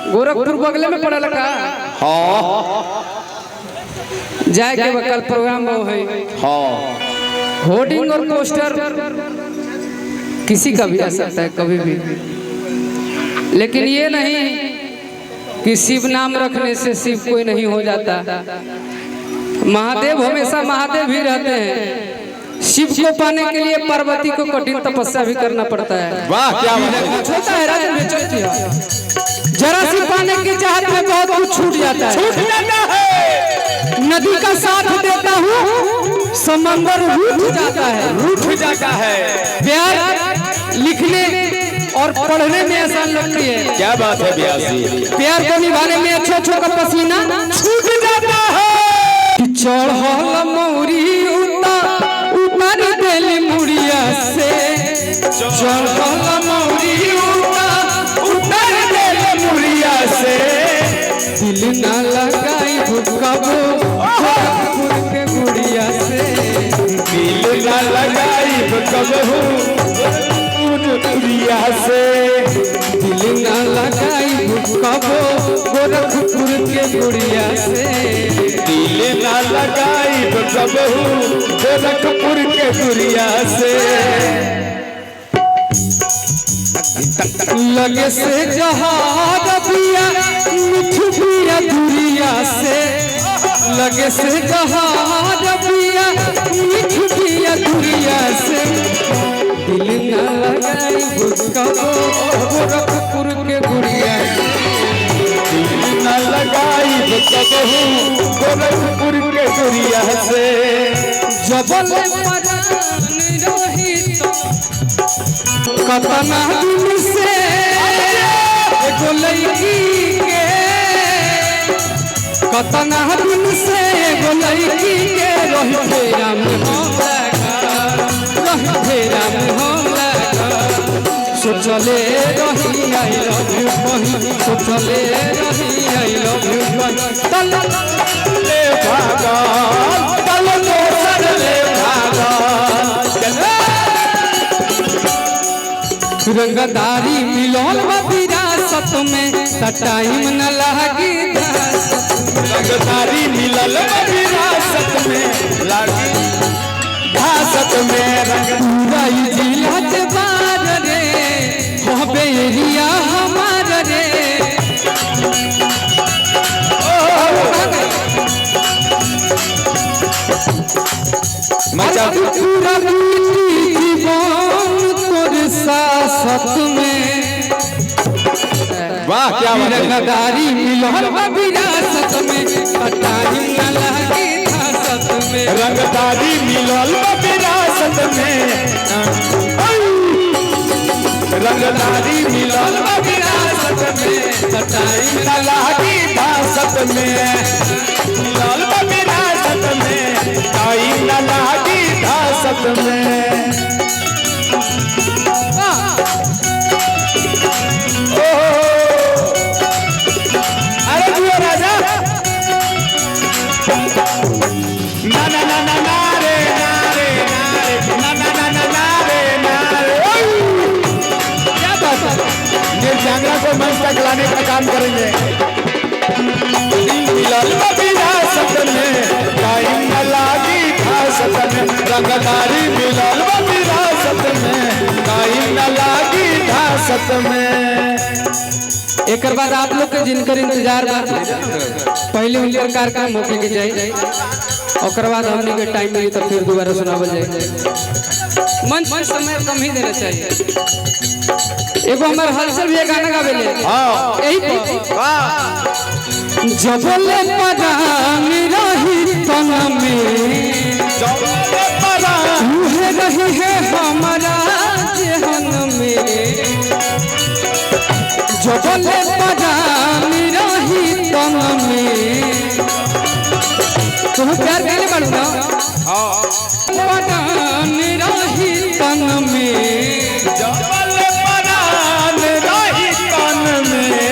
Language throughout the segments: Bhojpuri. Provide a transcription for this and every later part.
गोरखपुर बगले में पड़ल का। हाँ जाए के कल प्रोग्राम वो है। हाँ होर्डिंग और पोस्टर किसी का भी आ सकता है कभी भी, लेकिन ये नहीं कि शिव नाम रखने से शिव कोई नहीं हो जाता। महादेव हमेशा महादेव ही रहते हैं। शिव को पाने के लिए पार्वती को कठिन तपस्या भी करना पड़ता है। वाह क्या बात है। छोटा है जरा सी पाने की चाहत में बहुत कुछ छूट जाता है। नदी का साथ देता हूँ समंदर रूठ जाता है। प्यार लिखने और पढ़ने में आसान लगती है। क्या बात है ब्यासी। प्यार को निभाने में अच्छो का पसीना छूट जाता है। चढ़ल मौरी उतार देली मुड़िया से, चढ़ल मौरी उतार देली मुड़िया से। दिल ना लगाई भूकबो गोरखपुर के गुड़िया से, दिल ना लगाई कबहू गुड़िया से। दिल ना लगाई भूकबो गोरखपुर के गुड़िया से। दिल ना लगाई कबहू गोरखपुर के गुड़िया से। लगे से जहाज पिया मिठ पिया दुरिया से, लगे से जहाज पिया मिठ पिया दुरिया से। दिल न लगाई भूकबो गोरखपुर के गुड़िया से। दिल ना लगाई कबहू गोरखपुर के गुड़िया से। जबल परान रही तो कतना दिन से एगो लड़की के, कतना दिन से एगो लड़की के रही फेरा में हम लगा। सोचले रही आई लव यू कहीं, सोचले रही आई लव यू कहीं। तल ले भागा तल दोसर ले भागा। रंगदारी मिलोल विरासत में टाइम न लागी। रंगदारी मिलल विरासत में लागी भासत में। पूरा जिला जबार रे हो बेरिया हमार रे। मचा पूरा जीवन तोर सासत में। वाह क्या बात है। रंगदारी मिलोल विरासत में टाइम न लागी भासत में। रंगदारी मिलल विरासत में। रंगदारी मिलल विरासत में टाइम न लागी भासत में। मिलल विरासत में टाइम न लागी भासत में। अरे जियो राजा। ना ना ना ना ना रे ना रे ना रे ना ना ना ना ना रे ना रे। क्या बात है। ये जांगरा को मंच तक लाने का काम करेंगे। मिलल विरासत में टाइम न लागी भासत में। रंगदारी मिलल विरासत में टाइम न लागी भासत में। एक बाद आप लोग के जिनकर इंतजार बा पहले उनकर कार्यक्रम होके के जाए, और बाद हमने के टाइम मिली तो फिर दोबारा सुनावल जाए। मंच समय कम ही देना चाहिए। एगो हमारे हलचल भी गाना गावेले यही जबले परान रही तन में, उहे रही है हमारा जहन में। जबले परान रही तन में, तुम प्यार कहने पड़ू ना। परान रही तन में, जबले परान रही तन में।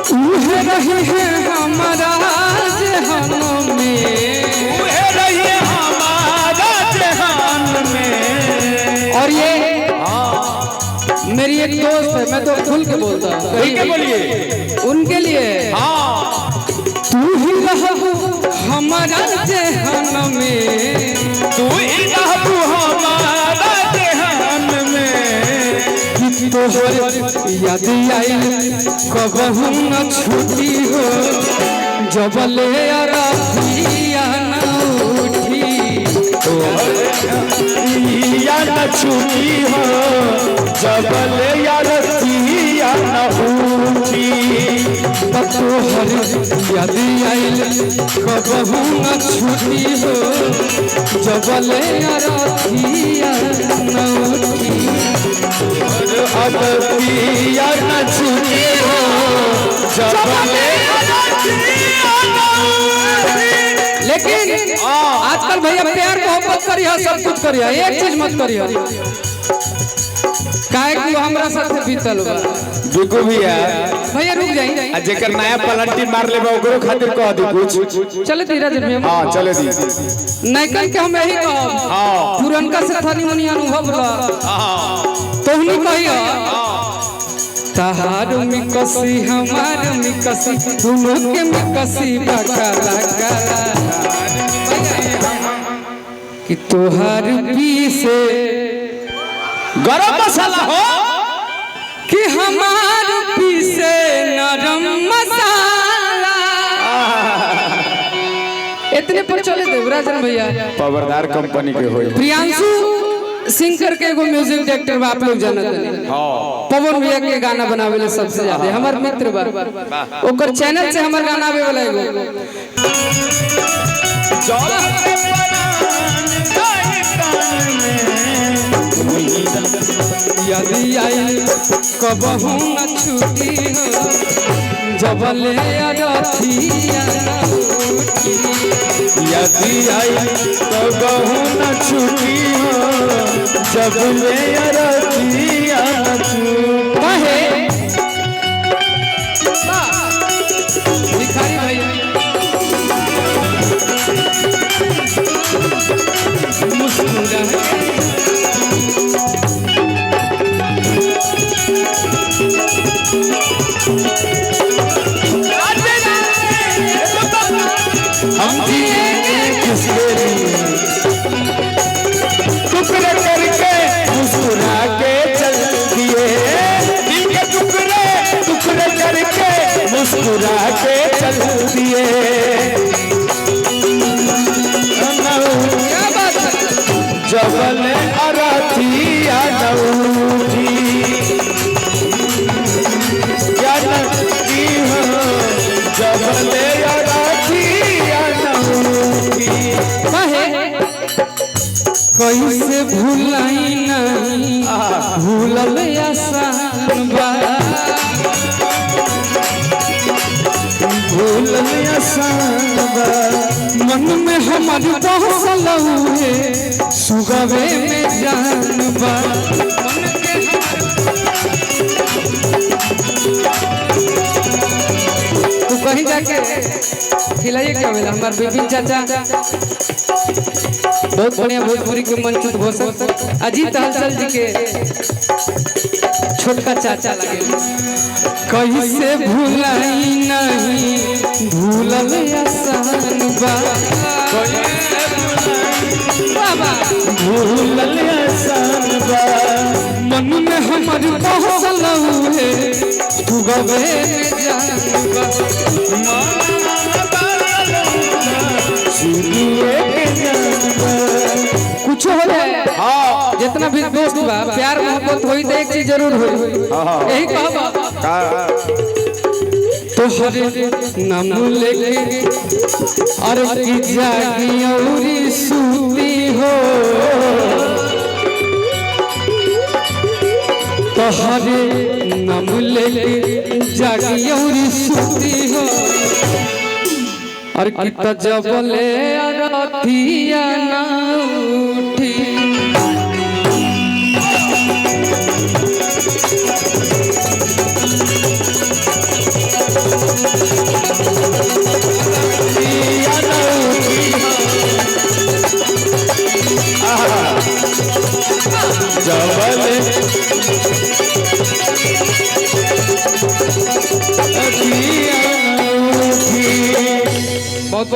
उहे रही है हमारा जहन में, उहे रही हमारा जहान में। और ये मेरी एक दोस्त है, मैं तो खुल के बोलता हूँ। ठीक है, बोलिए। उनके लिए हाँ, तू ही रहबू हमारा जहान में, तू ही रहबू हमारा जहान में। तोहर याद आई कबहू न छूटी हो, जबले रतिया न उठी। या न छूटी हो, जबले या रतिया न उठी। तोहर याद आइल कबहू न छूटी हो, जबले रतिया न उठी। या न छूटी हो, जबले लेकिन आजकल भैया प्यार मोहब्बत करिए, सब कुछ करिए, एक चीज मत करिए काहे कि हमरा साथे बीतल बा। बिल्कुल भैया भैया रुक जाई, आ जेकर नया पलंटी मार लेबा ओकरो खातिर कह दी कुछ। चले धीरज में। हां चले दी। नहीं कह के हम यही कहब। हां पुरनका से थानी मनी अनुभव ला। हां तोहनी कहियो तहार मिकसी हमार मिकसी, दोनों के मिकसी बकाला काला। कि तोहार पीसे गरम मसाला हो, कि हमार पीसे नरम मसाला। इतने पर चले देवराजन भैया, पावरदार कंपनी के होई। प्रियांशु सिंह करके एगो म्यूजिक डायरेक्टर बा, आप लोग जानत हैं। हां पवन भैया के गाना बनावे ले सबसे ज्यादा हमार मित्र बा, ओकर चैनल से हमार गाना आवे वाला एगो। याद आई कबहू न छूटी हो, जबले रतिया न उठी। याद आई कबहू न छूटी हो, जबले रतिया न छूटी। काहे भिखारी भैया मुस्कुरा हम जिएंगे किसके लिए, टुकड़े करके मुस्कुरा के चल दिए। दिल के टुकड़े टुकड़े करके मुस्कुरा के चल दिए। क्या बात है? जबल अरथिया नौठी या नकी हो, जबल अरथिया नौठी। कैसे भूलाई नहीं भूलल आसान बा, भूलल आसान बा। मन में हमारी बसल हुए सुगवे में जान बा। तू कहीं जाके खिलाइए क्या मिला हमारे विपिन चाचा, बहुत बढ़िया भोजपुरी के मंच घोषक अजीत हलचल जी के छोटका चाचा लगे। कैसे भूलाई नहीं भूलल आसान बा, बाबा भूलल आसान बा। मन में हमारी बसल हुए सुगवे में जान बा। कुछ हो जाए जितना भी दोस्त बा प्यार मोहब्बत होई तो एक चीज जरूर होई, यही कहबा तोहरे नाम लेके और की जागी औरी सूती हो। तोहरे नाम लेके जागी औरी सूती हो, और कित जबले रतिया न उठी। बहुत बहुत